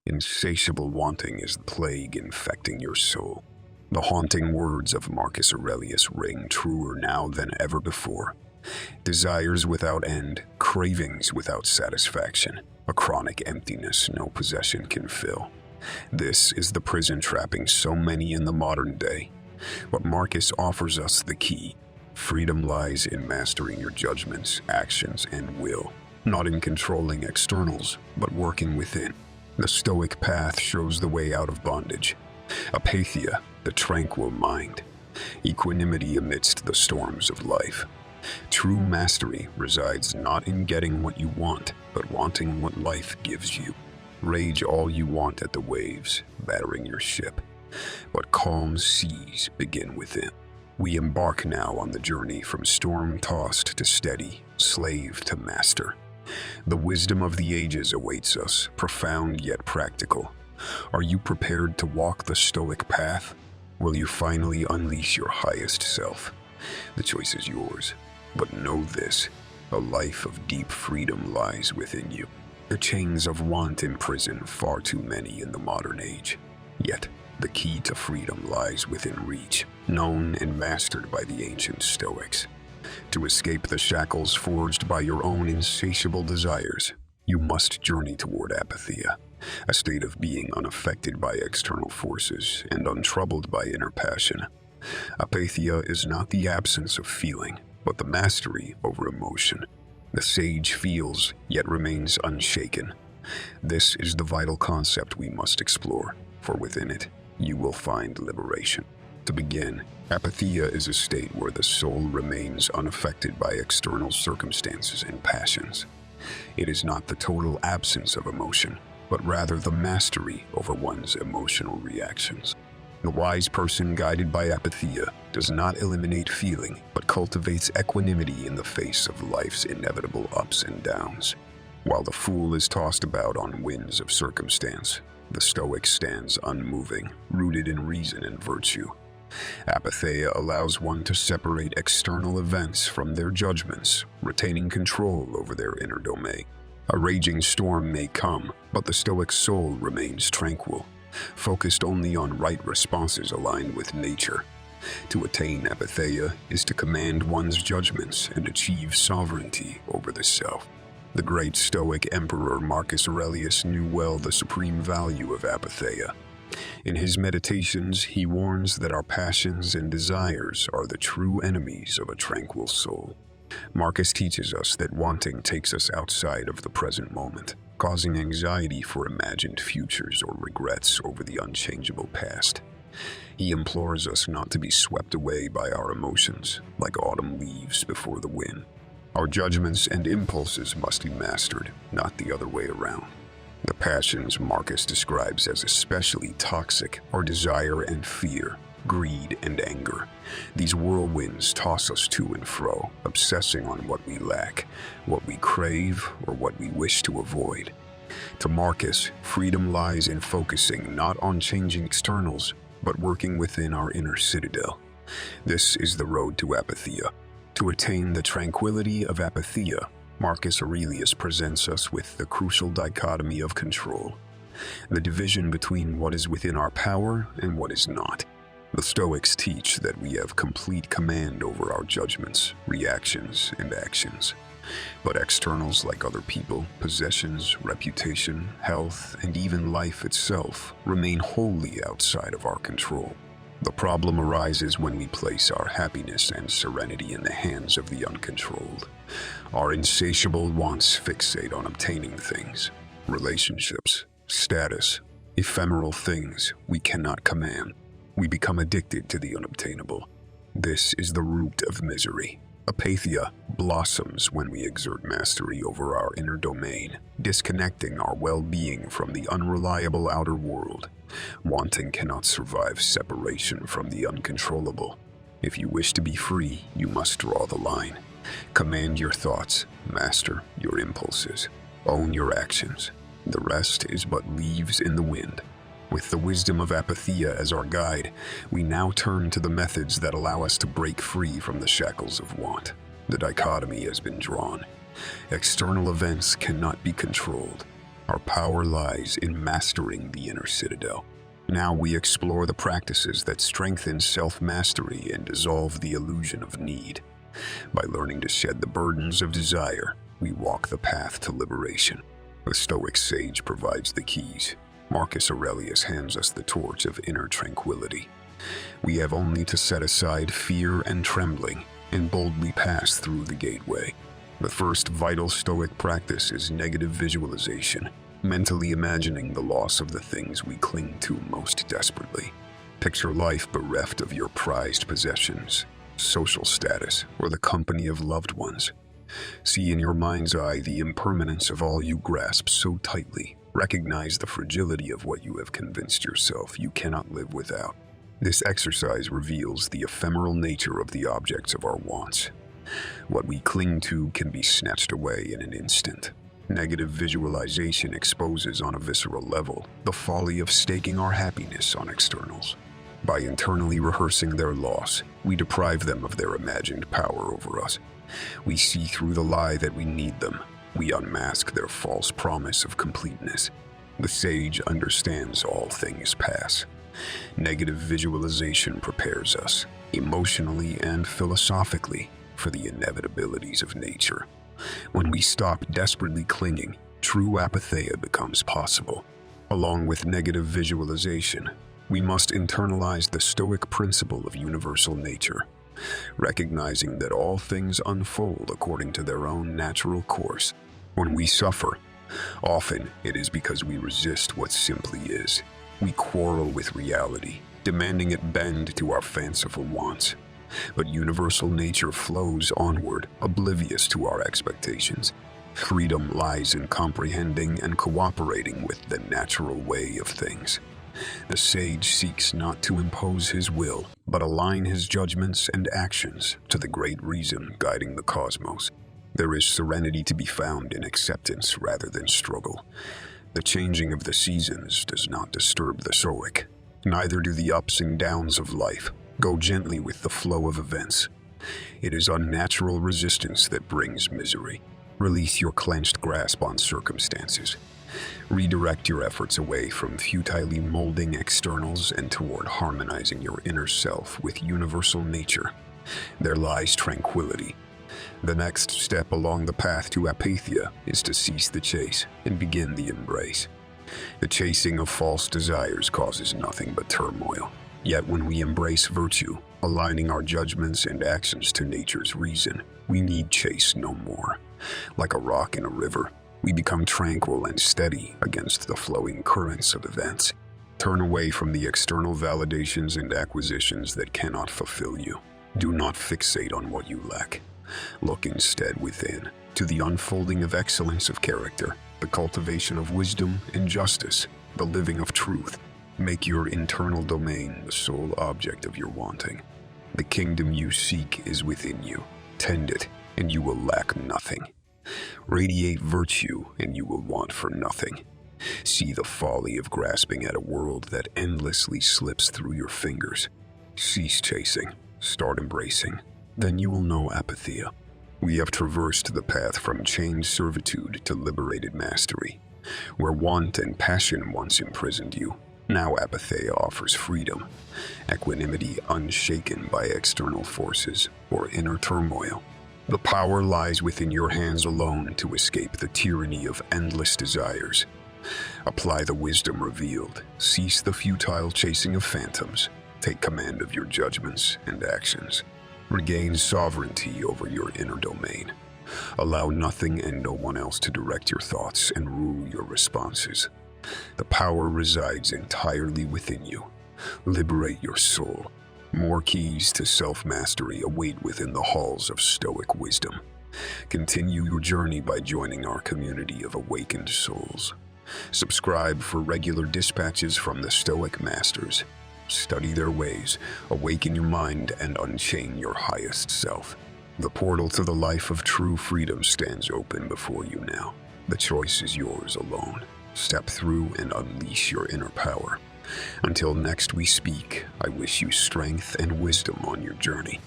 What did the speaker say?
Insatiable wanting is the plague infecting your soul. The haunting words of Marcus Aurelius ring truer now than ever before. Desires without end, cravings without satisfaction, a chronic emptiness no possession can fill. This is the prison trapping so many in the modern day. But Marcus offers us the key. Freedom lies in mastering your judgments, actions, and will, not in controlling externals, but working within. The Stoic path shows the way out of bondage. Apatheia, the tranquil mind. Equanimity amidst the storms of life. True mastery resides not in getting what you want, but wanting what life gives you. Rage all you want at the waves, battering your ship. But calm seas begin within. We embark now on the journey from storm-tossed to steady, slave to master. The wisdom of the ages awaits us, profound yet practical. Are you prepared to walk the Stoic path? Will you finally unleash your highest self? The choice is yours. But know this, a life of deep freedom lies within you. The chains of want imprison far too many in the modern age. Yet, the key to freedom lies within reach, known and mastered by the ancient Stoics. To escape the shackles forged by your own insatiable desires, you must journey toward apatheia, a state of being unaffected by external forces and untroubled by inner passion. Apatheia is not the absence of feeling, but the mastery over emotion. The sage feels, yet remains unshaken. This is the vital concept we must explore, for within it, you will find liberation. To begin, apatheia is a state where the soul remains unaffected by external circumstances and passions. It is not the total absence of emotion, but rather the mastery over one's emotional reactions. The wise person guided by apatheia does not eliminate feeling, but cultivates equanimity in the face of life's inevitable ups and downs. While the fool is tossed about on winds of circumstance, the Stoic stands unmoving, rooted in reason and virtue. Apatheia allows one to separate external events from their judgments, retaining control over their inner domain. A raging storm may come, but the Stoic soul remains tranquil, focused only on right responses aligned with nature. To attain apatheia is to command one's judgments and achieve sovereignty over the self. The great Stoic emperor Marcus Aurelius knew well the supreme value of apatheia. In his meditations, he warns that our passions and desires are the true enemies of a tranquil soul. Marcus teaches us that wanting takes us outside of the present moment, causing anxiety for imagined futures or regrets over the unchangeable past. He implores us not to be swept away by our emotions, like autumn leaves before the wind. Our judgments and impulses must be mastered, not the other way around. The passions Marcus describes as especially toxic are desire and fear, greed and anger. These whirlwinds toss us to and fro, obsessing on what we lack, what we crave, or what we wish to avoid. To Marcus, freedom lies in focusing not on changing externals, but working within our inner citadel. This is the road to apatheia. To attain the tranquility of apatheia, Marcus Aurelius presents us with the crucial dichotomy of control, the division between what is within our power and what is not. The Stoics teach that we have complete command over our judgments, reactions, and actions. But externals like other people, possessions, reputation, health, and even life itself remain wholly outside of our control. The problem arises when we place our happiness and serenity in the hands of the uncontrolled. Our insatiable wants fixate on obtaining things, relationships, status, ephemeral things we cannot command. We become addicted to the unobtainable. This is the root of misery. Apatheia blossoms when we exert mastery over our inner domain, disconnecting our well-being from the unreliable outer world. Wanting cannot survive separation from the uncontrollable. If you wish to be free, you must draw the line. Command your thoughts, master your impulses, own your actions. The rest is but leaves in the wind. With the wisdom of apatheia as our guide, we now turn to the methods that allow us to break free from the shackles of want. The dichotomy has been drawn. External events cannot be controlled. Our power lies in mastering the inner citadel. Now we explore the practices that strengthen self-mastery and dissolve the illusion of need. By learning to shed the burdens of desire, we walk the path to liberation. The Stoic sage provides the keys. Marcus Aurelius hands us the torch of inner tranquility. We have only to set aside fear and trembling and boldly pass through the gateway. The first vital Stoic practice is negative visualization, mentally imagining the loss of the things we cling to most desperately. Picture life bereft of your prized possessions, social status, or the company of loved ones. See in your mind's eye the impermanence of all you grasp so tightly. Recognize the fragility of what you have convinced yourself you cannot live without. This exercise reveals the ephemeral nature of the objects of our wants. What we cling to can be snatched away in an instant. Negative visualization exposes on a visceral level the folly of staking our happiness on externals. By internally rehearsing their loss, we deprive them of their imagined power over us. We see through the lie that we need them. We unmask their false promise of completeness. The sage understands all things pass. Negative visualization prepares us, emotionally and philosophically, for the inevitabilities of nature. When we stop desperately clinging, true apatheia becomes possible. Along with negative visualization, we must internalize the Stoic principle of universal nature, recognizing that all things unfold according to their own natural course. When we suffer, often it is because we resist what simply is. We quarrel with reality, demanding it bend to our fanciful wants. But universal nature flows onward, oblivious to our expectations. Freedom lies in comprehending and cooperating with the natural way of things. The sage seeks not to impose his will, but align his judgments and actions to the great reason guiding the cosmos. There is serenity to be found in acceptance rather than struggle. The changing of the seasons does not disturb the Stoic. Neither do the ups and downs of life. Go gently with the flow of events. It is unnatural resistance that brings misery. Release your clenched grasp on circumstances. Redirect your efforts away from futilely molding externals and toward harmonizing your inner self with universal nature. There lies tranquility. The next step along the path to apatheia is to cease the chase and begin the embrace. The chasing of false desires causes nothing but turmoil. Yet when we embrace virtue, aligning our judgments and actions to nature's reason, we need chase no more. Like a rock in a river, we become tranquil and steady against the flowing currents of events. Turn away from the external validations and acquisitions that cannot fulfill you. Do not fixate on what you lack. Look instead within, to the unfolding of excellence of character, the cultivation of wisdom and justice, the living of truth. Make your internal domain the sole object of your wanting. The kingdom you seek is within you. Tend it, and you will lack nothing. Radiate virtue, and you will want for nothing. See the folly of grasping at a world that endlessly slips through your fingers. Cease chasing, start embracing. Then you will know apatheia. We have traversed the path from chained servitude to liberated mastery. Where want and passion once imprisoned you, now apatheia offers freedom, equanimity unshaken by external forces or inner turmoil. The power lies within your hands alone to escape the tyranny of endless desires. Apply the wisdom revealed, cease the futile chasing of phantoms, take command of your judgments and actions. Regain sovereignty over your inner domain. Allow nothing and no one else to direct your thoughts and rule your responses. The power resides entirely within you. Liberate your soul. More keys to self-mastery await within the halls of Stoic wisdom. Continue your journey by joining our community of awakened souls. Subscribe for regular dispatches from the Stoic masters. Study their ways, awaken your mind, and unchain your highest self. The portal to the life of true freedom stands open before you now. The choice is yours alone. Step through and unleash your inner power. Until next we speak, I wish you strength and wisdom on your journey.